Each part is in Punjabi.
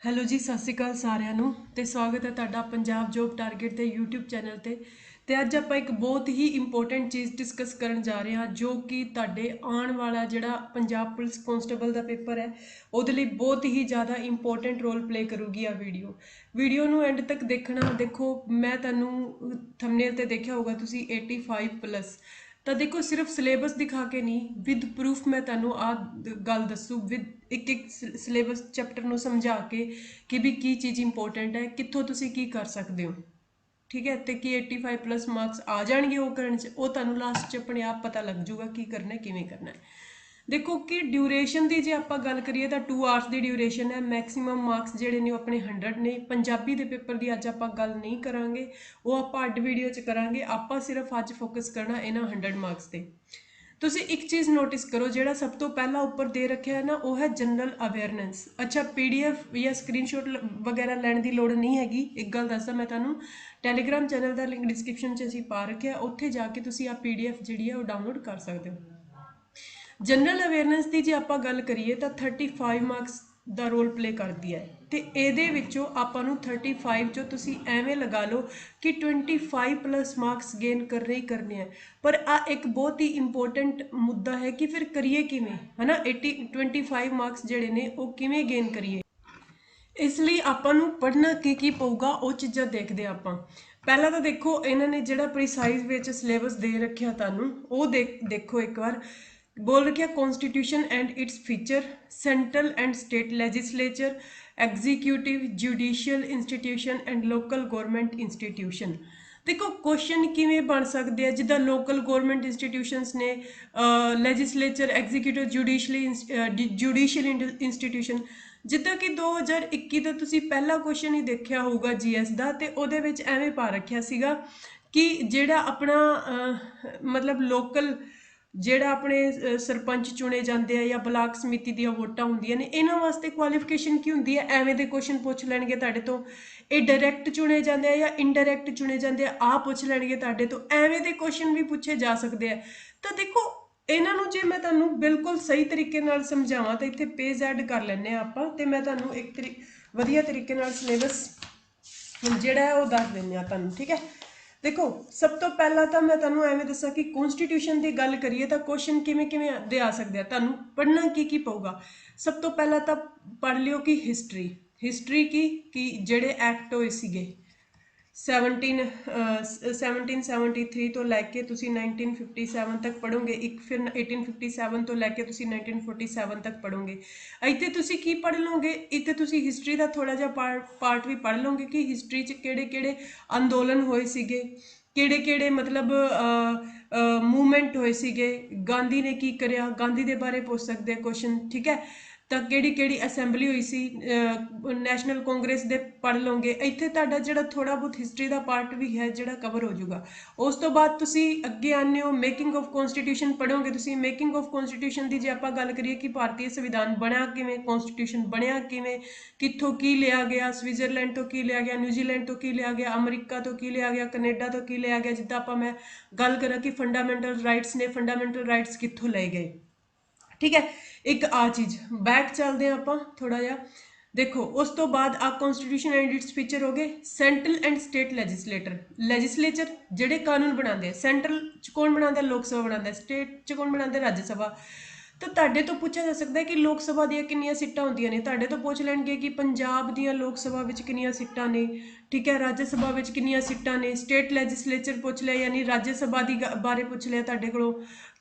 ਹੈਲੋ ਜੀ, ਸਤਿ ਸ਼੍ਰੀ ਅਕਾਲ ਸਾਰਿਆਂ ਨੂੰ ਤੇ ਸਵਾਗਤ ਹੈ ਤੁਹਾਡਾ ਪੰਜਾਬ ਜੋਬ ਟਾਰਗੇਟ ਦੇ YouTube ਚੈਨਲ ਤੇ ਅੱਜ ਆਪਾਂ ਇੱਕ ਬਹੁਤ ਹੀ ਇੰਪੋਰਟੈਂਟ ਚੀਜ਼ ਡਿਸਕਸ ਕਰਨ ਜਾ ਰਹੇ ਹਾਂ ਜੋ ਕਿ ਤੁਹਾਡੇ ਆਉਣ ਵਾਲਾ ਜਿਹੜਾ ਪੰਜਾਬ ਪੁਲਿਸ ਕਾਂਸਟੇਬਲ ਦਾ ਪੇਪਰ ਹੈ ਉਹਦੇ ਲਈ ਬਹੁਤ ਹੀ ਜ਼ਿਆਦਾ ਇੰਪੋਰਟੈਂਟ ਰੋਲ ਪਲੇ ਕਰੂਗੀ ਆ ਵੀਡੀਓ ਨੂੰ ਐਂਡ ਤੱਕ ਦੇਖਣਾ। ਦੇਖੋ, ਮੈਂ ਤੁਹਾਨੂੰ ਥੰਬਨੇਲ ਤੇ ਦੇਖਿਆ ਹੋਗਾ ਤੁਸੀਂ 85 ਪਲੱਸ ਤਾਂ ਦੇਖੋ, ਸਿਰਫ ਸਿਲੇਬਸ ਦਿਖਾ ਕੇ ਨਹੀਂ, ਵਿਦ ਪ੍ਰੂਫ ਮੈਂ ਤੁਹਾਨੂੰ ਆ ਗੱਲ ਦੱਸੂ, ਵਿਦ ਇੱਕ ਸਿਲੇਬਸ ਚੈਪਟਰ ਨੂੰ ਸਮਝਾ ਕੇ ਕਿ ਵੀ ਕੀ ਚੀਜ਼ ਇੰਪੋਰਟੈਂਟ ਹੈ, ਕਿੱਥੋਂ ਤੁਸੀਂ ਕੀ ਕਰ ਸਕਦੇ ਹੋ। ਠੀਕ ਹੈ, ਤੇ ਕੀ 85 ਪਲੱਸ ਮਾਰਕਸ ਆ ਜਾਣਗੇ ਉਹ ਕਰਨ 'ਚ, ਉਹ ਤੁਹਾਨੂੰ ਲਾਸਟ 'ਚ ਆਪਣੇ ਆਪ ਪਤਾ ਲੱਗ ਜੂਗਾ ਕੀ ਕਰਨਾ ਕਿਵੇਂ ਕਰਨਾ ਹੈ। देखो कि ड्यूरेशन की जे आप गल करिए तो 2 आवर्स की ड्यूरेशन है। मैक्सीमम मार्क्स जोड़े ने अपने 100 ने। पंजाबी के पेपर की अज आप गल नहीं करांगे, वो आप अड वीडियो च करांगे। आप सिर्फ अज फोकस करना इन्हां 100 मार्क्स से। तुसी एक चीज़ नोटिस करो, जो सब तो पहला उपर दे रखा है ना, वो है जनरल अवेयरनेस। अच्छा, PDF या स्क्रीनशॉट वगैरह लैण की लोड़ नहीं हैगी। एक गल दसदा मैं तुहानूं, टैलीग्राम चैनल का लिंक डिस्क्रिप्शन च असीं पा रखिआ, उत्थे जाके तुसी आ PDF जिहड़ी है वो डाउनलोड कर सकते हो। जनरल अवेयरनेस की जे आप गल करिए तो 35 मार्क्स का रोल प्ले करती है। तो ये आपू 35 चो तुसी एवें लगा लो कि 25 प्लस मार्क्स गेन करने ही करने हैं। पर आ एक बहुत ही इंपॉर्टेंट मुद्दा है कि फिर करिए किवें, है ना। 25 मार्क्स जोड़े ने वो किवें गेन करिए। इसलिए आपू पढ़ना की पऊगा, वो चीज़ां देखते आप। पहला तो देखो, इन्होंने जो प्रिसाइज विच सिलेबस दे रखा तुहानूं वो देखो एक बार। बोल रखा constitution and its feature, central and state legislature, executive judicial institution and local government institution. देखो, क्वेश्चन किवें बन सकते हैं जिद्दां लोकल गौरमेंट इंस्टीट्यूशनस ने, लैजिस्लेचर, एग्जीक्यूटिव जुडिशियल इंस्टीट्यूशन। जिद्दां कि 2021 का तुसीं पहला क्वेश्चन ही देखा होगा GS का, तो उहदे विच एवें पा रखिया सीगा कि जिहड़ा अपना मतलब लोकल ਜਿਹੜਾ ਆਪਣੇ ਸਰਪੰਚ ਚੁਣੇ ਜਾਂਦੇ ਆ ਜਾਂ ਬਲਾਕ ਸਮਿਤੀ ਦੀਆਂ ਵੋਟਾਂ ਹੁੰਦੀਆਂ ਨੇ, ਇਹਨਾਂ ਵਾਸਤੇ ਕੁਆਲੀਫਿਕੇਸ਼ਨ ਕੀ ਹੁੰਦੀ ਹੈ। ਐਵੇਂ ਦੇ ਕੁਐਸਚਨ ਪੁੱਛ ਲੈਣਗੇ ਤੁਹਾਡੇ ਤੋਂ। ਇਹ ਡਾਇਰੈਕਟ ਚੁਣੇ ਜਾਂਦੇ ਆ ਜਾਂ ਇਨਡਾਇਰੈਕਟ ਚੁਣੇ ਜਾਂਦੇ ਆ, ਆਹ ਪੁੱਛ ਲੈਣਗੇ ਤੁਹਾਡੇ ਤੋਂ। ਐਵੇਂ ਦੇ ਕੁਐਸਚਨ ਵੀ ਪੁੱਛੇ ਜਾ ਸਕਦੇ ਆ। ਤਾਂ ਦੇਖੋ, ਇਹਨਾਂ ਨੂੰ ਜੇ ਮੈਂ ਤੁਹਾਨੂੰ ਬਿਲਕੁਲ ਸਹੀ ਤਰੀਕੇ ਨਾਲ ਸਮਝਾਵਾਂ ਤਾਂ ਇੱਥੇ ਪੇਜ ਐਡ ਕਰ ਲੈਂਦੇ ਆ ਆਪਾਂ, ਤੇ ਮੈਂ ਤੁਹਾਨੂੰ ਇੱਕ ਵਧੀਆ ਤਰੀਕੇ ਨਾਲ ਸਿਲੇਬਸ ਜਿਹੜਾ ਹੈ ਉਹ ਦੱਸ ਦਿੰਦੇ ਆ ਤੁਹਾਨੂੰ। ਠੀਕ ਹੈ, देखो, सब तो पहला तो मैं तुहानूं एवें दस्सां कि कॉन्स्टिट्यूशन की गल करिए तो क्वेश्चन किवें किवें दे आ सकते हैं। तुहानूं पढ़ना की पऊगा। सब तो पहला तो पढ़ लिओ कि हिस्टरी की जिहड़े एक्ट होए सीगे 1773 तो लैके तुसी 1957 तक पढ़ोगे। एक फिर 1857 तो लैके तुसी 1947 तक पढ़ोगे। इत्थे तुसी की पढ़ लोगे, इत्थे तुसी हिस्टरी का थोड़ा जिहा पार्ट भी पढ़ लोगे कि हिस्टरी च किहड़े अंदोलन होए सीगे, किहड़े मतलब मूवमेंट होए सीगे, गांधी ने की करिया, गांधी के बारे पूछ सकते क्वेश्चन। ठीक है, तो किहड़ी असैंबली हुई सी, नैशनल कांग्रेस दे पढ़ लोगे। इत्थे तुहाडा जिहड़ा थोड़ा बहुत हिस्टरी का पार्ट भी है जिहड़ा कवर हो जाऊगा। उस तो बाद तुसी अगे आने हो, मेकिंग ऑफ कॉन्स्टिट्यूशन पढ़ोगे। तुसी मेकिंग ऑफ कॉन्स्टिट्यूशन की जे आपां गल करिए कि भारतीय संविधान बनया किवें, कॉन्स्टिट्यूशन बनया किवें, कित्थों की लिया गया, स्विट्जरलैंड तो की लिया गया, न्यूजीलैंड तो की लिया गया, अमरीका तो की लिया गया, कनेडा तो की लिया गया। जिद्दां आपां मैं गल करा कि फंडामेंटल राइट्स ने, फंडामेंटल राइट्स कित्थों लए गए। ठीक है, एक आ चीज़ बैक चलते हैं आप थोड़ा जा। देखो, उस तो बाद आ कॉन्स्टिट्यूशन एंड इट्स फीचर हो गए। सेंट्रल एंड स्टेट लैजिस्लेचर जिहड़े कानून बनाते हैं। सेंट्रल च कौन बनाता है, लोक सभा बनाता है। स्टेट च कौन बनाता है, राज्य सभा। तो तुहाडे तो पूछा जा सकता है कि लोक सभा दी कितनियां सीटां होंदियां ने। तुहाडे तो पूछ लैणगे कि पंजाब दियां लोक सभा विच कितनियां सीटां ने। ठीक है, राज्य सभा विच कितनियां सीटां ने। स्टेट लैजिस्लेचर पूछ लिया, यानी राज्य सभा दी बारे पूछ लिया तुहाडे कोलों।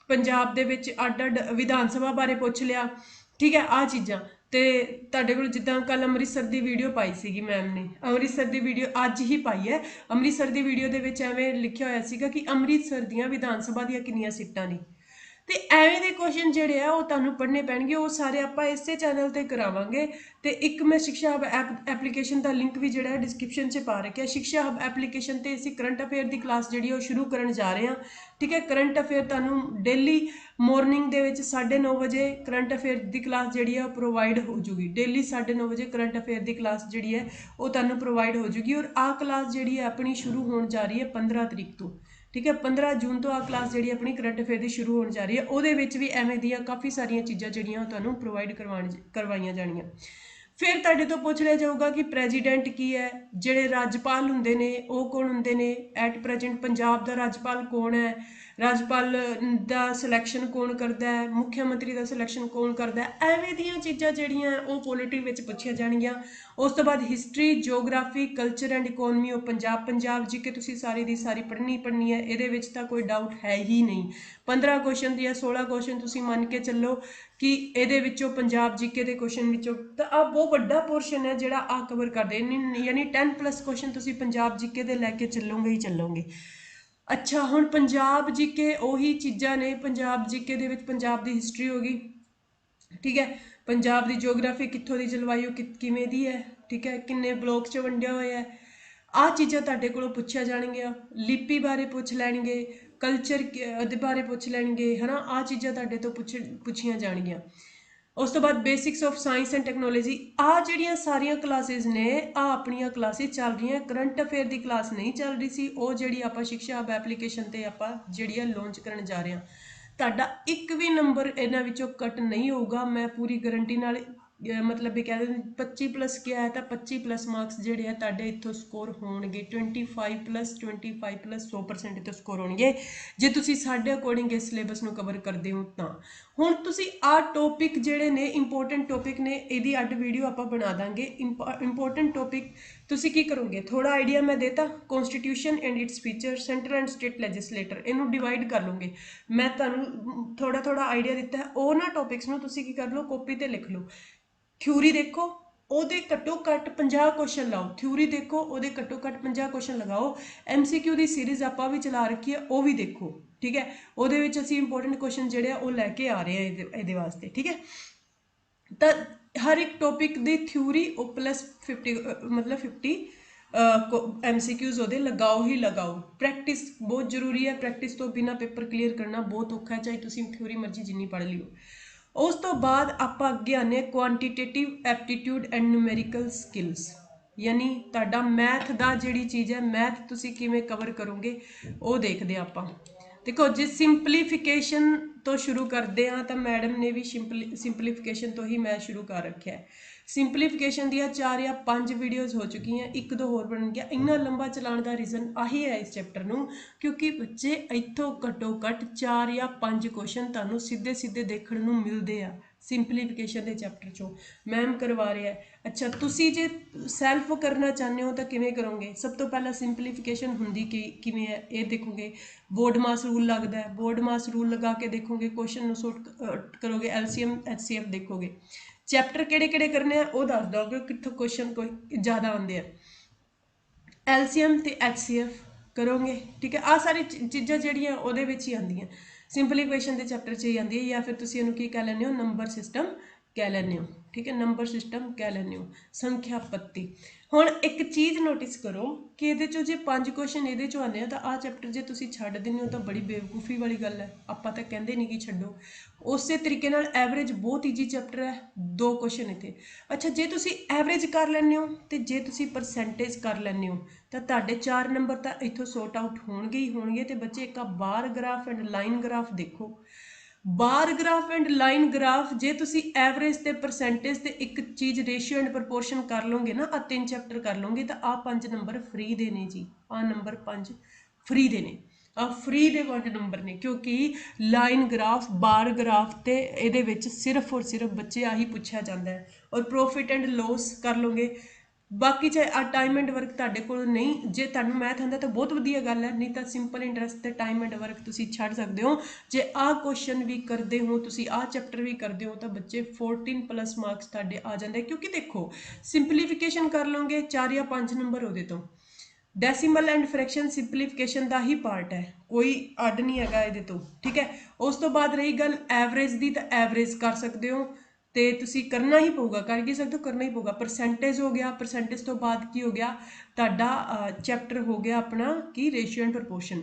पंजाब दे विच अड विधान सभा बारे पूछ लिया। ठीक है, आ चीज़ां तो तुहाडे कोल जिद्दां कल अमृतसर की वीडियो पाई सीगी मैम ने, अमृतसर की वीडियो अज ही पाई है। अमृतसर की वीडियो दे विच एवें लिखिया होया सीगा कि अमृतसर दियां विधान सभा दियां कितनियां सीटां ने। तो एवें दे क्वेश्चन जिहड़े आ वो तुहानूं पढ़ने पैणगे। वो सारे आपां इसे चैनल ते करावांगे। तो एक मैं शिक्षा हब एप्लीकेशन का लिंक भी जिहड़ा डिस्क्रिप्शन च पा रखिआ। शिक्षा हब एप्लीकेशन ते असीं करंट अफेयर की क्लास जिहड़ी वो शुरू करन जा रहे हैं। ठीक है, करंट अफेयर तुहानूं डेली मॉर्निंग दे विच 9:30 बजे करंट अफेयर की क्लास जिहड़ी है प्रोवाइड हो जूगी। डेली 9:30 बजे करंट अफेयर की क्लास जिहड़ी है वो तुहानूं प्रोवाइड हो जूगी। और आ क्लास जिहड़ी है अपनी शुरू होने जा रही है 15 तरीक तो। ठीक है, 15 जून तो आ क्लास जी अपनी करंट अफेयर की शुरू होने जा रही है। वो काफ़ी सारिया चीज़ां जिहड़ियां तुहानूं प्रोवाइड करवाईयां जाणियां। फिर ਤੁਹਾਡੇ ਤੋਂ ਪੁੱਛ ਲਿਆ ਜਾਊਗਾ ਕਿ ਪ੍ਰੈਜ਼ੀਡੈਂਟ ਕੀ ਹੈ, ਜਿਹੜੇ ਰਾਜਪਾਲ ਹੁੰਦੇ ਨੇ ਉਹ ਕੌਣ ਹੁੰਦੇ ਨੇ, ਐਟ ਪ੍ਰੈਜ਼ੈਂਟ ਪੰਜਾਬ ਦਾ ਰਾਜਪਾਲ ਕੌਣ ਹੈ, ਰਾਜਪਾਲ ਦਾ ਸਿਲੈਕਸ਼ਨ ਕੌਣ ਕਰਦਾ ਹੈ, ਮੁੱਖ ਮੰਤਰੀ ਦਾ ਸਿਲੈਕਸ਼ਨ ਕੌਣ ਕਰਦਾ ਹੈ, ਐਵੇਂ ਦੀਆਂ ਚੀਜ਼ਾਂ ਜਿਹੜੀਆਂ ਉਹ ਪੋਲਿਟੀ ਵਿੱਚ ਪੁੱਛੀਆਂ ਜਾਣਗੀਆਂ। ਉਸ ਤੋਂ ਬਾਅਦ history, geography, culture and economy ਉਹ ਪੰਜਾਬ ਜੀ ਕੇ ਤੁਸੀਂ ਸਾਰੀ ਦੀ ਸਾਰੀ ਪੜ੍ਹਨੀ ਹੈ, ਇਹਦੇ ਵਿੱਚ ਤਾਂ ਕੋਈ ਡਾਊਟ ਹੈ ਹੀ ਨਹੀਂ। 15 ਕੁਐਸਚਨ ਦੀਆਂ 16 ਕੁਐਸਚਨ ਤੁਸੀਂ ਮੰਨ ਕੇ ਚੱਲੋ ਕਿ ਇਹਦੇ ਵਿੱਚੋਂ ਪੰਜਾਬ ਜੀਕੇ ਦੇ ਕੁਐਸਚਨ ਵਿੱਚੋਂ ਤਾਂ ਆ ਬਹੁਤ ਵੱਡਾ ਪੋਰਸ਼ਨ ਹੈ ਜਿਹੜਾ ਆ ਕਵਰ ਕਰਦੇ, ਯਾਨੀ 10 ਪਲੱਸ ਕੁਐਸਚਨ ਤੁਸੀਂ ਪੰਜਾਬ ਜੀਕੇ ਦੇ ਲੈ ਕੇ ਚੱਲੋਗੇ ਹੀ ਚੱਲੋਗੇ। ਅੱਛਾ, ਹੁਣ ਪੰਜਾਬ ਜੀਕੇ ਉਹੀ ਚੀਜ਼ਾਂ ਨੇ, ਪੰਜਾਬ ਜੀਕੇ ਦੇ ਵਿੱਚ ਪੰਜਾਬ ਦੀ ਹਿਸਟਰੀ ਹੋ ਗਈ, ਠੀਕ ਹੈ, ਪੰਜਾਬ ਦੀ ਜਿਓਗ੍ਰਾਫੀ, ਕਿੱਥੋਂ ਦੀ ਜਲਵਾਯੂ ਕਿਵੇਂ ਦੀ ਹੈ, ਠੀਕ ਹੈ, ਕਿੰਨੇ ਬਲੋਕ 'ਚ ਵੰਡਿਆ ਹੋਇਆ ਹੈ, ਆਹ ਚੀਜ਼ਾਂ ਤੁਹਾਡੇ ਕੋਲੋਂ ਪੁੱਛਿਆ ਜਾਣਗੀਆਂ। ਲਿਪੀ ਬਾਰੇ ਪੁੱਛ ਲੈਣਗੇ, ਕਲਚਰ ਦੇ ਬਾਰੇ ਪੁੱਛ ਲੈਣਗੇ, ਹੈ ਨਾ, ਆਹ ਚੀਜ਼ਾਂ ਤੁਹਾਡੇ ਤੋਂ ਪੁੱਛੀਆਂ ਜਾਣਗੀਆਂ। ਉਸ ਤੋਂ ਬਾਅਦ basics of science and technology, ਆਹ ਜਿਹੜੀਆਂ ਸਾਰੀਆਂ ਕਲਾਸਿਸ ਨੇ ਆਹ ਆਪਣੀਆਂ ਕਲਾਸਿਸ ਚੱਲ ਰਹੀਆਂ, ਕਰੰਟ ਅਫੇਅਰ ਦੀ ਕਲਾਸ ਨਹੀਂ ਚੱਲ ਰਹੀ ਸੀ, ਉਹ ਜਿਹੜੀ ਆਪਾਂ ਸਿੱਖਿਆ ਹੱਬ ਐਪਲੀਕੇਸ਼ਨ 'ਤੇ ਆਪਾਂ ਜਿਹੜੀ ਆ ਲਾਂਚ ਕਰਨ ਜਾ ਰਹੇ ਹਾਂ। ਤੁਹਾਡਾ ਇੱਕ ਵੀ ਨੰਬਰ ਇਹਨਾਂ ਵਿੱਚੋਂ ਕੱਟ ਨਹੀਂ ਹੋਊਗਾ, ਮੈਂ ਪੂਰੀ ਗਰੰਟੀ ਨਾਲ मतलब भी कह रहे 25 प्लस किया है तो 25 प्लस मार्क्स जोड़े है तुहाडे इत्थों स्कोर होणगे 25 प्लस 100% इत्थों स्कोर होणगे जे तुसी साडे अकॉर्डिंग इस सिलेबस नूं कवर करदे हो तां। हुण तुसी आ टॉपिक जिहड़े ने इंपोर्टेंट टॉपिक ने इहदी अड वीडियो आपां बना दांगे। इंपोर्टेंट टॉपिक तुसी की करोगे, थोड़ा आइडिया मैं देता, constitution and its feature, centre and state legislator, इनू डिवाइड कर लूँगे। मैं तुहानूं थोड़ा थोड़ा आइडिया दिता है, वो ना टॉपिक्स नूं तुसी की कर लो, कॉपी ते लिख लो। थ्योरी देखो ਉਹਦੇ ਘੱਟੋ ਘੱਟ 50 ਕੁਐਸਚਨ ਲਾਓ, ਥਿਊਰੀ ਦੇਖੋ ਉਹਦੇ ਘੱਟੋ ਘੱਟ 50 ਕੁਐਸਚਨ ਲਗਾਓ। MCQ ਦੀ ਸੀਰੀਜ਼ ਆਪਾਂ ਵੀ ਚਲਾ ਰੱਖੀ ਹੈ, ਉਹ ਵੀ ਦੇਖੋ, ਠੀਕ ਹੈ। ਉਹਦੇ ਵਿੱਚ ਅਸੀਂ ਇੰਪੋਰਟੈਂਟ ਕੁਐਸਚਨ ਜਿਹੜੇ ਆ ਉਹ ਲੈ ਕੇ ਆ ਰਹੇ ਆ ਇਹਦੇ ਵਾਸਤੇ, ਠੀਕ ਹੈ। ਤਾਂ ਹਰ ਇੱਕ ਟੌਪਿਕ ਦੀ ਥਿਊਰੀ ਉਹ ਪਲੱਸ 50 मतलब 50 MCQs ਉਹਦੇ ਲਗਾਓ ਹੀ ਲਗਾਓ। ਪ੍ਰੈਕਟਿਸ ਬਹੁਤ ਜ਼ਰੂਰੀ ਹੈ, ਪ੍ਰੈਕਟਿਸ ਤੋਂ ਬਿਨਾ ਪੇਪਰ ਕਲੀਅਰ ਕਰਨਾ ਬਹੁਤ ਔਖਾ ਹੈ, ਚਾਹੇ ਤੁਸੀਂ ਥਿਊਰੀ ਮਰਜ਼ੀ ਜਿੰਨੀ ਪੜ੍ਹ ਲਿਓ। ਉਸ ਤੋਂ ਬਾਅਦ ਆਪਾਂ ਅੱਗੇ ਆਨੇ quantitative aptitude and numerical skills, यानी ਤੁਹਾਡਾ मैथ ਦਾ ਜਿਹੜੀ ਚੀਜ਼ ਹੈ, मैथ ਤੁਸੀਂ ਕਿਵੇਂ ਕਵਰ ਕਰੋਗੇ ਉਹ ਦੇਖਦੇ ਆਪਾਂ। देखो जे सिंपलीफिकेशन तो शुरू करते हैं तो मैडम ने भी सिंपलीफिकेशन तो ही मैं शुरू कर रखा है। सिंपलीफिकेशन दिया 4 या 5 वीडियोज़ हो चुकी हैं, एक दो होर बन गया। इन्ना लंबा चलाने का रीज़न आही है इस चैप्टर नूं, क्योंकि बच्चे इत्थों घट्टो घट्ट 4 या 5 क्वेश्चन तुहानूं सीधे सीधे देखने नूं मिलते हैं सिंपलीफिकेशन के चैप्टर चों मैम करवा रहे हैं। अच्छा, तुसी जे सैल्फ करना चाहते हो तो किवें करोगे? सब तो पहला सिंपलीफिकेशन हुंदी किवें है ये देखोगे। बोर्ड मास रूल लगता है, बोर्ड मास रूल लगा के देखोगे, क्वेश्चन नूं सॉर्ट करोगे, LCM HCF देखोगे। चैप्टर किहड़े करने हैं वो दस दोगे, कित्थों क्वेश्चन कोई ज़्यादा आते हैं। LCM ते HCF करोगे, ठीक है। आ सारी चीज़ां जिहड़ियां उहदे विच ही आंदियां, सिंपलीफिकेशन के चैप्टर च ही आती है, या फिर तुसीं इहनूं की कह लैंदे हो, नंबर सिस्टम कह लैंदे हो, ठीक है, नंबर सिस्टम कह लैंदे हो, संख्या पत्ती। हुण एक चीज़ नोटिस करो कि ये जो 5 क्वेश्चन ये आने हैं तो आ चैप्टर जो तुसीं छड्ड दिंदे हो तो बड़ी बेवकूफ़ी वाली गल है। आपां तां कहंदे नहीं कि छड्डो, उस तरीके नाल एवरेज बहुत ईजी चैप्टर है, 2 क्वेश्चन इत्थे। अच्छा, जे तुसीं एवरेज कर लैंदे हो तो जे तुसीं परसेंटेज कर लैंदे हो तो तुहाडे 4 नंबर तो इत्थों सॉर्ट आउट होणगे ही होणगे। तो बच्चे एक bar graph and line graph देखो, bar graph and line graph जे तुसी एवरेज ते परसेंटेज ते एक चीज़ रेशियो एंड प्रपोर्शन कर लोगे ना, आ 3 चैप्टर कर लोगे तो आ 5 नंबर फ्री देने जी, आ नंबर 5 फ्री देने, आ फ्री दे 5 नंबर ने, क्योंकि लाइन ग्राफ बार ग्राफ ते इहदे विच सिर्फ और सिर्फ बच्चे आही पूछा जाता है। और प्रॉफिट एंड लॉस कर लोगे, बाकी चाहे आ टाइम एंड वर्क तुहाडे कोल नहीं, जे तुहानूं मैथ आंदा तो बहुत वधिया गल है, नहीं तो सिंपल इंटरस्ट ते टाइम एंड वर्क तुसीं छड्ड सकदे हो। जे आ क्वेश्चन भी करते हो, तुसीं आ चैप्टर भी करते हो तो बच्चे 14 प्लस मार्क्स तुहाडे आ जांदे, क्योंकि देखो सिंपलीफिकेशन कर लोगे 4 या 5 नंबर उहदे तो, डेसीमल एंड फ्रैक्शन सिंपलीफिकेशन का ही पार्ट है, कोई अड नहीं है ये तो, ठीक है। उस तो बाद रही गल एवरेज की, तो एवरेज कर सकते हो तो तुसी करना ही पऊगा, कर ही सकते हो, करना ही पऊगा। परसेंटेज हो गया, परसेंटेज तो बाद की हो गया तुहाडा चैप्टर हो गया अपना की रेशियो एंड प्रपोर्शन।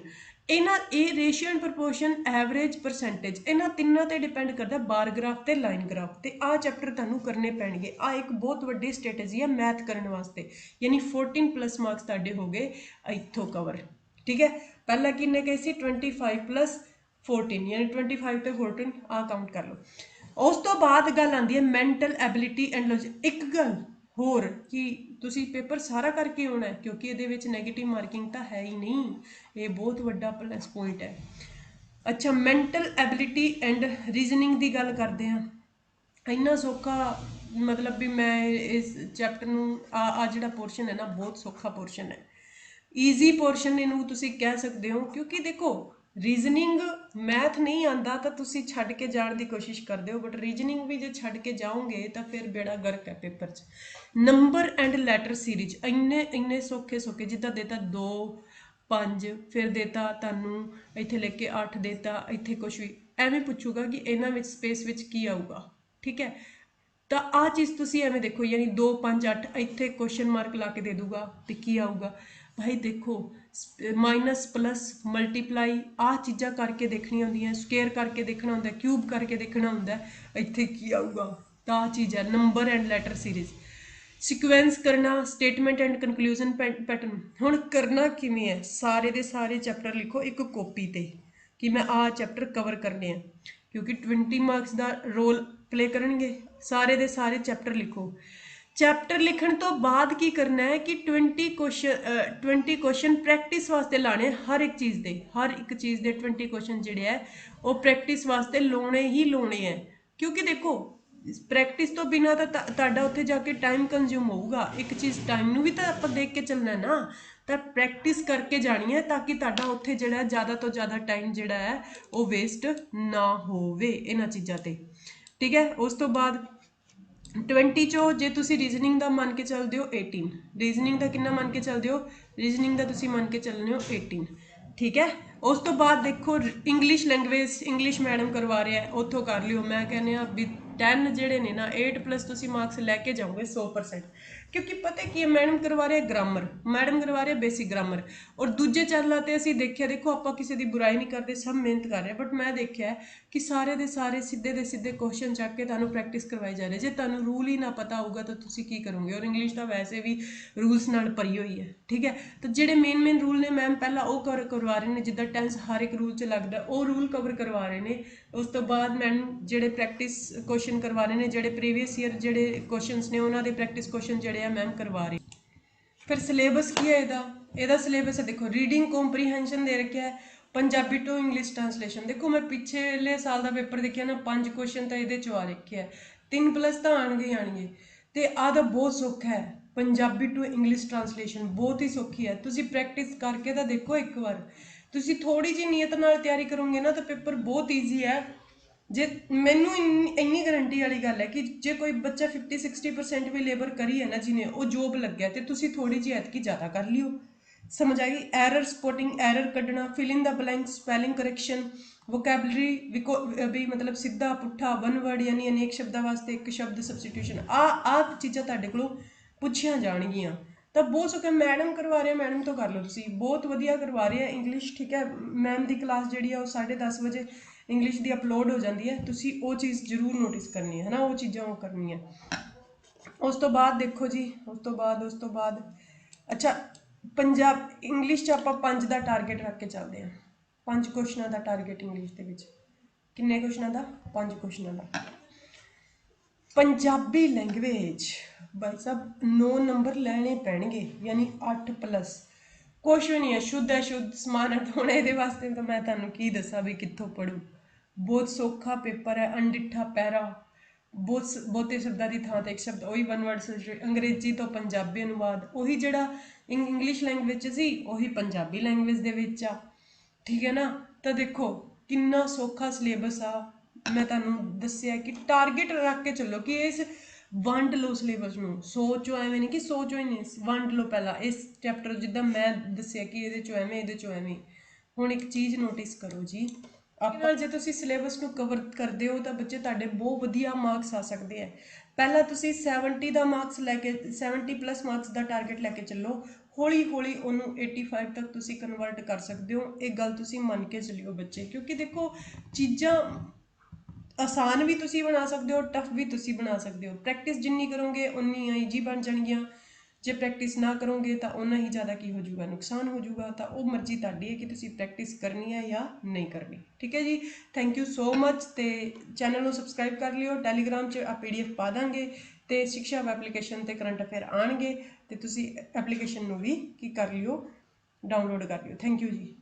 इन्हां ये ratio and proportion, average, percentage, इन्हां तिन्नां ते डिपेंड करता बार ग्राफ ते लाइन ग्राफ, ते आ चैप्टर तुहानूं करने पैणगे। आ एक बहुत वड्डी स्ट्रैटेजी है मैथ करने वास्ते, यानी 14 प्लस मार्क्स तुहाडे हो गए इत्थों कवर, ठीक है। पहला किन्ने गए सी 25 प्लस 14, यानी 25 ते 14 आ काउंट कर लो। उस तो बाद गल आती है मैंटल एबिलिटी एंड लॉजिक। एक गल ਹੋਰ ਕਿ ਤੁਸੀਂ ਪੇਪਰ ਸਾਰਾ ਕਰਕੇ ਆਉਣਾ ਹੈ, ਕਿਉਂਕਿ ਇਹਦੇ ਵਿੱਚ ਨੈਗੇਟਿਵ ਮਾਰਕਿੰਗ ਤਾਂ ਹੈ ਹੀ ਨਹੀਂ। ਇਹ ਬਹੁਤ ਵੱਡਾ ਪਲੱਸ ਪੁਆਇੰਟ ਹੈ। ਅੱਛਾ, ਮੈਂਟਲ ਐਬਿਲਿਟੀ ਐਂਡ ਰੀਜ਼ਨਿੰਗ ਦੀ ਗੱਲ ਕਰਦੇ ਹਾਂ। ਇੰਨਾ ਸੌਖਾ, ਮਤਲਬ ਵੀ ਮੈਂ ਇਸ ਚੈਪਟਰ ਨੂੰ ਆ ਜਿਹੜਾ ਪੋਰਸ਼ਨ ਹੈ ਨਾ, ਬਹੁਤ ਸੌਖਾ ਪੋਰਸ਼ਨ ਹੈ, ਈਜ਼ੀ ਪੋਰਸ਼ਨ ਇਹਨੂੰ ਤੁਸੀਂ ਕਹਿ ਸਕਦੇ ਹੋ। ਕਿਉਂਕਿ ਦੇਖੋ, ਰੀਜ਼ਨਿੰਗ ਮੈਥ ਨਹੀਂ ਆਂਦਾ ਤਾਂ ਤੁਸੀਂ ਛੱਡ ਕੇ ਜਾਣ ਦੀ ਕੋਸ਼ਿਸ਼ ਕਰਦੇ ਹੋ, ਬਟ ਰੀਜ਼ਨਿੰਗ ਵੀ ਜੇ ਛੱਡ ਕੇ ਜਾਓਗੇ ਤਾਂ ਫਿਰ ਬੇੜਾ ਗਰਕ ਹੈ ਪੇਪਰ 'ਚ। ਨੰਬਰ ਐਂਡ ਲੈਟਰ ਸੀਰੀਜ਼ ਇੰਨੇ ਇੰਨੇ ਸੌਖੇ ਸੌਖੇ, ਜਿੱਦਾਂ ਦੇਤਾ 2 5, ਫਿਰ ਦੇਤਾ ਤੁਹਾਨੂੰ ਇੱਥੇ ਲਿਖ ਕੇ 8 ਦੇਤਾ, ਇੱਥੇ ਕੁਛ ਵੀ ਐਵੇਂ ਪੁੱਛੂਗਾ ਕਿ ਇਹਨਾਂ ਵਿੱਚ ਸਪੇਸ ਵਿੱਚ ਕੀ ਆਊਗਾ, ਠੀਕ ਹੈ। ਤਾਂ ਆਹ ਚੀਜ਼ ਤੁਸੀਂ ਐਵੇਂ ਦੇਖੋ, ਯਾਨੀ 2 5 8 ਇੱਥੇ ਕੁਐਸਚਨ ਮਾਰਕ ਲਾ ਕੇ ਦੇ ਦੂਗਾ ਤੇ ਕੀ ਆਊਗਾ ਭਾਈ। ਦੇਖੋ, ਮਾਈਨਸ ਪਲੱਸ ਮਲਟੀਪਲਾਈ ਆਹ ਚੀਜ਼ਾਂ ਕਰਕੇ ਦੇਖਣੀਆਂ ਹੁੰਦੀਆਂ, ਸਕੁਏਅਰ ਕਰਕੇ ਦੇਖਣਾ ਹੁੰਦਾ, ਕਿਊਬ ਕਰਕੇ ਦੇਖਣਾ ਹੁੰਦਾ, ਇੱਥੇ ਕੀ ਆਊਗਾ। ਤਾਂ ਆਹ ਚੀਜ਼ ਹੈ ਨੰਬਰ ਐਂਡ ਲੈਟਰ ਸੀਰੀਜ਼। ਸਿਕੁਐਂਸ ਕਰਨਾ, ਸਟੇਟਮੈਂਟ ਐਂਡ ਕਨਕਲੂਜਨ ਪੈਟਰਨ। ਹੁਣ ਕਰਨਾ ਕਿਵੇਂ ਹੈ, ਸਾਰੇ ਦੇ ਸਾਰੇ ਚੈਪਟਰ ਲਿਖੋ ਇੱਕ ਕਾਪੀ ਤੇ ਕਿ ਮੈਂ ਆਹ ਚੈਪਟਰ ਕਵਰ ਕਰਨੇ ਆ, ਕਿਉਂਕਿ 20 ਮਾਰਕਸ ਦਾ ਰੋਲ ਪਲੇ ਕਰਨਗੇ। ਸਾਰੇ ਦੇ ਸਾਰੇ ਚੈਪਟਰ ਲਿਖੋ। ਚੈਪਟਰ ਲਿਖਣ ਤੋਂ ਬਾਅਦ ਕੀ ਕਰਨਾ ਹੈ ਕਿ 20 ਕੁਐਸਚਨ ਪ੍ਰੈਕਟਿਸ ਵਾਸਤੇ ਲਾਣੇ, ਹਰ ਇੱਕ ਚੀਜ਼ ਦੇ, ਹਰ ਇੱਕ ਚੀਜ਼ ਦੇ 20 ਕੁਐਸਚਨ ਜਿਹੜੇ ਹੈ ਉਹ ਪ੍ਰੈਕਟਿਸ ਵਾਸਤੇ ਲਾਉਣੇ ਹੀ ਲਾਉਣੇ ਹੈ। ਕਿਉਂਕਿ ਦੇਖੋ, ਪ੍ਰੈਕਟਿਸ ਤੋਂ ਬਿਨਾਂ ਤਾਂ ਤੁਹਾਡਾ ਉੱਥੇ ਜਾ ਕੇ ਟਾਈਮ ਕੰਜ਼ਿਊਮ ਹੋਊਗਾ। ਇੱਕ ਚੀਜ਼ ਟਾਈਮ ਨੂੰ ਵੀ ਤਾਂ ਆਪਾਂ ਦੇਖ ਕੇ ਚੱਲਣਾ ਨਾ, ਤਾਂ ਪ੍ਰੈਕਟਿਸ ਕਰਕੇ ਜਾਣੀ ਹੈ ਤਾਂ ਕਿ ਤੁਹਾਡਾ ਉੱਥੇ ਜਿਹੜਾ ਜ਼ਿਆਦਾ ਤੋਂ ਜ਼ਿਆਦਾ ਟਾਈਮ ਜਿਹੜਾ ਹੈ ਉਹ ਵੇਸਟ ਨਾ ਹੋਵੇ ਇਹਨਾਂ ਚੀਜ਼ਾਂ ਤੇ, ਠੀਕ ਹੈ। ਉਸ ਤੋਂ ਬਾਅਦ 20 ਚੋਂ ਜੇ ਤੁਸੀਂ ਰੀਜ਼ਨਿੰਗ ਦਾ ਮੰਨ ਕੇ ਚੱਲਦੇ ਹੋ 18, ਰੀਜ਼ਨਿੰਗ ਦਾ ਕਿੰਨਾ ਮੰਨ ਕੇ ਚੱਲਦੇ ਹੋ, ਰੀਜ਼ਨਿੰਗ ਦਾ ਤੁਸੀਂ ਮੰਨ ਕੇ ਚੱਲਣੇ ਹੋ 18, ਠੀਕ ਹੈ। ਉਸ ਤੋਂ ਬਾਅਦ ਦੇਖੋ, ਇੰਗਲਿਸ਼ ਲੈਂਗੁਏਜ, ਇੰਗਲਿਸ਼ ਮੈਡਮ ਕਰਵਾ ਰਿਹਾ ਉੱਥੋਂ ਕਰ ਲਿਓ। ਮੈਂ ਕਹਿੰਦੇ ਆ ਵੀ 10 ਜਿਹੜੇ ਨੇ ਨਾ 8+ ਤੁਸੀਂ ਮਾਰਕਸ ਲੈ ਕੇ ਜਾਓਗੇ 100%। ਕਿਉਂਕਿ ਪਤਾ ਕੀ ਹੈ, ਮੈਡਮ ਕਰਵਾ ਰਿਹਾ ਗ੍ਰਾਮਰ, ਮੈਡਮ ਕਰਵਾ ਰਿਹਾ ਬੇਸਿਕ ਗ੍ਰਾਮਰ। ਔਰ ਦੂਜੇ ਚੈਨਲਾਂ ਤੇ ਅਸੀਂ ਦੇਖਿਆ, ਦੇਖੋ ਆਪਾਂ ਕਿਸੇ ਦੀ ਬੁਰਾਈ ਨਹੀਂ ਕਰਦੇ, ਸਭ ਮਿਹਨਤ ਕਰ ਰਹੇ, ਬਟ ਮੈਂ ਦੇਖਿਆ ਕਿ ਸਾਰੇ ਦੇ ਸਾਰੇ ਸਿੱਧੇ ਦੇ ਸਿੱਧੇ ਕੁਐਸਚਨ ਚੱਕ ਕੇ ਤੁਹਾਨੂੰ ਪ੍ਰੈਕਟਿਸ ਕਰਵਾਈ ਜਾ ਰਹੀ। ਜੇ ਤੁਹਾਨੂੰ ਰੂਲ ਹੀ ਨਾ ਪਤਾ ਹੋਊਗਾ ਤਾਂ ਤੁਸੀਂ ਕੀ ਕਰੋਗੇ। ਔਰ ਇੰਗਲਿਸ਼ ਤਾਂ ਵੈਸੇ ਵੀ ਰੂਲਸ ਨਾਲ ਭਰੀ ਹੋਈ ਹੈ, ਠੀਕ ਹੈ। ਤਾਂ ਜਿਹੜੇ ਮੇਨ ਰੂਲ ਨੇ ਮੈਮ ਪਹਿਲਾਂ ਉਹ ਕਰਵਾ ਰਹੇ ਨੇ, ਜਿੱਦਾਂ ਟੈਂਸ ਹਰ ਇੱਕ ਰੂਲ 'ਚ ਲੱਗਦਾ ਉਹ ਰੂਲ ਕਵਰ ਕਰਵਾ ਰਹੇ ਨੇ। ਉਸ ਤੋਂ ਬਾਅਦ ਮੈਮ ਜਿਹੜੇ ਪ੍ਰੈਕਟਿਸ ਕੁਐਸਚਨ ਕਰਵਾ ਰਹੇ ਨੇ, ਜਿਹੜੇ ਪ੍ਰੀਵੀਅਸ ਈਅਰ ਜਿਹੜੇ ਕੁਐਸਚਨਸ ਨੇ ਉਹਨਾਂ ਦੇ ਪ੍ਰੈਕਟਿਸ ਕੁਐਸਚਨ ਜਿਹੜੇ ਆ ਮੈਮ ਕਰਵਾ ਰਹੇ। ਫਿਰ ਸਿਲੇਬਸ ਕੀ ਹੈ ਇਹਦਾ ਸਿਲੇਬਸ ਹੈ, ਦੇਖੋ ਰੀਡਿੰਗ ਕੰਪਰੀਹੈਂਸ਼ਨ ਦੇ ਰੱਖਿਆ ਹੈ, ਪੰਜਾਬੀ ਟੂ ਇੰਗਲਿਸ਼ ਟ੍ਰਾਂਸਲੇਸ਼ਨ। ਦੇਖੋ ਮੈਂ ਪਿਛਲੇ ਸਾਲ ਦਾ ਪੇਪਰ ਦੇਖਿਆ ਨਾ, 5 ਕੁਐਸਚਨ ਤਾਂ ਇਹਦੇ ਚੋਂ ਆ ਰੱਖਿਆ, 3+ ਤਾਂ ਆਣਗੇ ਆਣਗੇ। ਤੇ ਆਹ ਤਾਂ ਬਹੁਤ ਸੌਖਾ ਹੈ, ਪੰਜਾਬੀ ਟੂ ਇੰਗਲਿਸ਼ ਟ੍ਰਾਂਸਲੇਸ਼ਨ ਬਹੁਤ ਹੀ ਸੌਖੀ ਹੈ। ਤੁਸੀਂ ਪ੍ਰੈਕਟਿਸ ਕਰਕੇ ਤਾਂ ਦੇਖੋ ਇੱਕ ਵਾਰ, ਤੁਸੀਂ ਥੋੜੀ ਜਿਹੀ ਨੀਅਤ ਨਾਲ ਤਿਆਰੀ ਕਰੋਗੇ ਨਾ ਤਾਂ ਪੇਪਰ ਬਹੁਤ ਈਜ਼ੀ ਹੈ। ਜੇ ਮੈਨੂੰ ਇੰਨੀ ਗਾਰੰਟੀ ਵਾਲੀ ਗੱਲ ਹੈ ਕਿ ਜੇ ਕੋਈ ਬੱਚਾ 50-60% ਵੀ ਲੇਬਰ ਕਰੀ ਹੈ ਨਾ ਜਿਹਨੇ, ਉਹ ਜੋਬ ਲੱਗਿਆ, ਤੇ ਤੁਸੀਂ ਥੋੜੀ ਜਿਹੀ ਐਤਕੀ ਜ਼ਿਆਦਾ ਕਰ ਲਿਓ। ਸਮਝ ਆਏਗੀ। ਐਰਰ ਸਪੋਟਿੰਗ, ਐਰਰ ਕੱਢਣਾ, ਫਿਲ ਇਨ ਦਾ ਬਲੈਂਕ, ਸਪੈਲਿੰਗ ਕਰੈਕਸ਼ਨ, ਵੋਕੈਬਲਰੀ ਵੀ ਮਤਲਬ ਸਿੱਧਾ ਪੁੱਠਾ, ਵਨ ਵਰਡ ਯਾਨੀ ਅਨੇਕ ਸ਼ਬਦਾਂ ਵਾਸਤੇ ਇੱਕ ਸ਼ਬਦ ਸਬਸਟੀਟਿਊਸ਼ਨ, ਆਹ ਚੀਜ਼ਾਂ ਤੁਹਾਡੇ ਕੋਲੋਂ ਪੁੱਛੀਆਂ ਜਾਣਗੀਆਂ। ਤਾਂ ਬਹੁਤ ਸੌਖਾ, ਮੈਡਮ ਕਰਵਾ ਰਹੇ, ਮੈਡਮ ਤੋਂ ਕਰ ਲਓ ਤੁਸੀਂ, ਬਹੁਤ ਵਧੀਆ ਕਰਵਾ ਰਹੇ ਆ ਇੰਗਲਿਸ਼, ਠੀਕ ਹੈ। ਮੈਮ ਦੀ ਕਲਾਸ ਜਿਹੜੀ ਆ ਉਹ 10:30 ਵਜੇ ਇੰਗਲਿਸ਼ ਦੀ ਅਪਲੋਡ ਹੋ ਜਾਂਦੀ ਹੈ, ਤੁਸੀਂ ਉਹ ਚੀਜ਼ ਜ਼ਰੂਰ ਨੋਟਿਸ ਕਰਨੀ ਹੈ ਨਾ, ਉਹ ਚੀਜ਼ਾਂ ਉਹ ਕਰਨੀਆਂ। ਉਸ ਤੋਂ ਬਾਅਦ ਦੇਖੋ ਜੀ, ਉਸ ਤੋਂ ਬਾਅਦ ਅੱਛਾ, ਇੰਗਲਿਸ਼ 'ਚ ਆਪਾਂ 5 ਦਾ ਟਾਰਗੇਟ ਰੱਖ ਕੇ ਚੱਲਦੇ ਹਾਂ। 5 ਕੁਐਸਚਨਾਂ ਦਾ ਟਾਰਗੇਟ ਇੰਗਲਿਸ਼ ਦੇ ਵਿੱਚ। ਕਿੰਨੇ ਕੁਐਸਚਨਾਂ ਦਾ? 5 ਕੁਐਸਚਨਾਂ ਦਾ। ਪੰਜਾਬੀ ਲੈਂਗੁਏਜ ਭਾਈ ਸਾਹਿਬ 9 ਨੰਬਰ ਲੈਣੇ ਪੈਣਗੇ, ਯਾਨੀ 8+। ਕੁਛ ਵੀ ਨਹੀਂ ਹੈ, ਸ਼ੁੱਧ ਹੈ, ਸ਼ੁੱਧ ਸਮਾਨ ਹੈ। ਹੁਣ ਇਹਦੇ ਵਾਸਤੇ ਤਾਂ ਮੈਂ ਤੁਹਾਨੂੰ ਕੀ ਦੱਸਾਂ ਵੀ ਕਿੱਥੋਂ ਪੜ੍ਹੂੰ। ਬਹੁਤ ਸੌਖਾ ਪੇਪਰ ਹੈ, ਅਣਡਿੱਠਾ ਪੈਰਾ, ਬਹੁਤੇ ਸ਼ਬਦਾਂ ਦੀ ਥਾਂ ਤੇ ਇੱਕ ਸ਼ਬਦ, ਉਹੀ ਵਨ ਵਰਡ ਸੋਲੂਸ਼ਨ, ਅੰਗਰੇਜ਼ੀ ਤੋਂ ਪੰਜਾਬੀ ਅਨੁਵਾਦ, ਉਹੀ ਜਿਹੜਾ ਇੰਗਲਿਸ਼ ਲੈਂਗੁਏਜ ਸੀ ਉਹੀ ਪੰਜਾਬੀ ਲੈਂਗੁਏਜ ਦੇ ਵਿੱਚ ਆ, ਠੀਕ ਹੈ ਨਾ। ਤਾਂ ਦੇਖੋ ਕਿੰਨਾ ਸੌਖਾ ਸਿਲੇਬਸ ਆ। ਮੈਂ ਤੁਹਾਨੂੰ ਦੱਸਿਆ ਕਿ ਟਾਰਗੇਟ ਰੱਖ ਕੇ ਚੱਲੋ ਕਿ ਇਸ ਵੰਡ ਲਓ ਸਿਲੇਬਸ ਨੂੰ, ਸੋਚੋ ਐਵੇਂ ਨਹੀਂ ਕਿ ਸੋਚੋ ਹੀ ਨਹੀਂ, ਵੰਡ ਲਓ ਪਹਿਲਾਂ ਇਸ ਚੈਪਟਰ, ਜਿੱਦਾਂ ਮੈਂ ਦੱਸਿਆ ਕਿ ਇਹਦੇ 'ਚੋਂ ਐਵੇਂ, ਇਹਦੇ 'ਚੋਂ ਐਵੇਂ। ਹੁਣ ਇੱਕ ਚੀਜ਼ ਨੋਟਿਸ ਕਰੋ ਜੀ, ਨਾਲ ਜੇ ਤੁਸੀਂ ਸਿਲੇਬਸ ਨੂੰ ਕਵਰ ਕਰਦੇ ਹੋ ਤਾਂ ਬੱਚੇ ਤੁਹਾਡੇ ਬਹੁਤ ਵਧੀਆ ਮਾਰਕਸ ਆ ਸਕਦੇ ਆ। ਪਹਿਲਾਂ ਤੁਸੀਂ 70 ਦਾ ਮਾਰਕਸ ਲੈ ਕੇ 70+ ਮਾਰਕਸ ਦਾ ਟਾਰਗੇਟ ਲੈ ਕੇ ਚੱਲੋ, ਹੌਲੀ ਹੌਲੀ ਉਹਨੂੰ 85 ਤੱਕ ਤੁਸੀਂ ਕਨਵਰਟ ਕਰ ਸਕਦੇ ਹੋ। ਇਹ ਗੱਲ ਤੁਸੀਂ ਮੰਨ ਕੇ ਚੱਲਿਓ ਬੱਚੇ, ਕਿਉਂਕਿ ਦੇਖੋ ਚੀਜ਼ਾਂ ਆਸਾਨ ਵੀ ਤੁਸੀਂ ਬਣਾ ਸਕਦੇ ਹੋ, ਟਫ ਵੀ ਤੁਸੀਂ ਬਣਾ ਸਕਦੇ ਹੋ। ਪ੍ਰੈਕਟਿਸ ਜਿੰਨੀ ਕਰੋਗੇ ਉਨੀਆਂ ਈਜੀ ਬਣ ਜਾਣਗੀਆਂ। ਜੇ ਪ੍ਰੈਕਟਿਸ ਨਾ ਕਰੋਗੇ ਤਾਂ ਉਨਾ ਹੀ ਜ਼ਿਆਦਾ ਕੀ ਹੋ ਜਾਊਗਾ, ਨੁਕਸਾਨ ਹੋ ਜਾਊਗਾ। ਤਾਂ ਉਹ ਮਰਜ਼ੀ ਤੁਹਾਡੀ ਹੈ ਕਿ ਤੁਸੀਂ ਪ੍ਰੈਕਟਿਸ ਕਰਨੀ ਹੈ ਜਾਂ ਨਹੀਂ ਕਰਨੀ, ਠੀਕ ਹੈ ਜੀ। Thank you so much. ਤੇ ਚੈਨਲ ਨੂੰ ਸਬਸਕ੍ਰਾਈਬ ਕਰ ਲਿਓ। ਟੈਲੀਗ੍ਰਾਮ 'ਚ PDF ਪਾ ਦਾਂਗੇ ਤੇ ਸਿੱਖਿਆ ਐਪਲੀਕੇਸ਼ਨ ਤੇ ਕਰੰਟ ਅਫੇਅਰ ਆਣਗੇ ਤੇ ਤੁਸੀਂ ਐਪਲੀਕੇਸ਼ਨ ਨੂੰ ਵੀ ਕੀ ਕਰ ਲਿਓ, ਡਾਊਨਲੋਡ ਕਰ ਲਿਓ। ਥੈਂਕ ਯੂ ਜੀ।